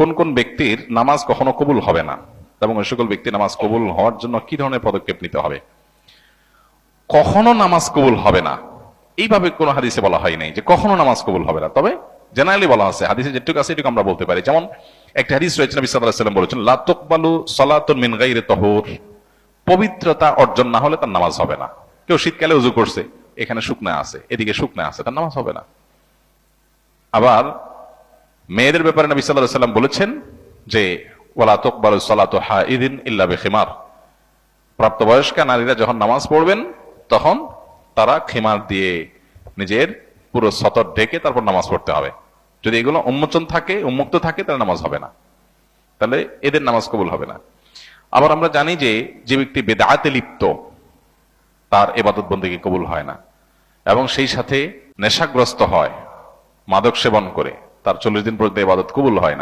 কোন কোন ব্যক্তির নামাজ কখনো কবুল হবে না এবং ওই সকল ব্যক্তির নামাজ কবুল হওয়ার জন্য কি ধরনের পদক্ষেপ নিতে হবে। কখনো নামাজ কবুল হবে না এইভাবে কোন হাদিসে বলা হয় নাই যে কখনো নামাজ কবুল হবে না, তবে জেনারেলি বলা আছে, হাদিসে যেটুকু আছে এটুকু আমরা বলতে পারি। যেমন একটা হাদিস রয়েছে, নবী সাল্লাল্লাহু আলাইহি ওয়াসাল্লাম বলেছেন, লা তুকবালু সালাতুন মিন গায়রি তাহুর, পবিত্রতা অর্জন না হলে তার নামাজ হবে না। কেউ শীতকালে ওযু করছে, এখানে শুকনা আছে, এদিকে শুকনা আছে, তার নামাজ হবে না। আবার মেয়েদের ব্যাপারে নবী সাল্লাল্লাহু আলাইহি ওয়াসাল্লাম বলেছেন যে ওয়ালা তুকবালু সালাতু হাইদিন ইল্লা বিখিমার, প্রাপ্তবয়স্কা নারীরা যখন নামাজ পড়বেন তখন তারা খিমার দিয়ে নিজের পুরো সতর ঢেকে তারপর নামাজ পড়তে হবে। যদি এগুলো উন্মুক্ত থাকে তাহলে নামাজ হবে না, তাহলে এদের নামাজ কবুল হবে না। আবার আমরা জানি যে যে ব্যক্তি বেদাতে লিপ্ত তার ইবাদত বন্দেগী কবুল হয় না, এবং সেই সাথে নেশাগ্রস্ত হয়, মাদক সেবন করে, তার 40 দিন পর্যন্ত ইবাদত কবুল হয় না।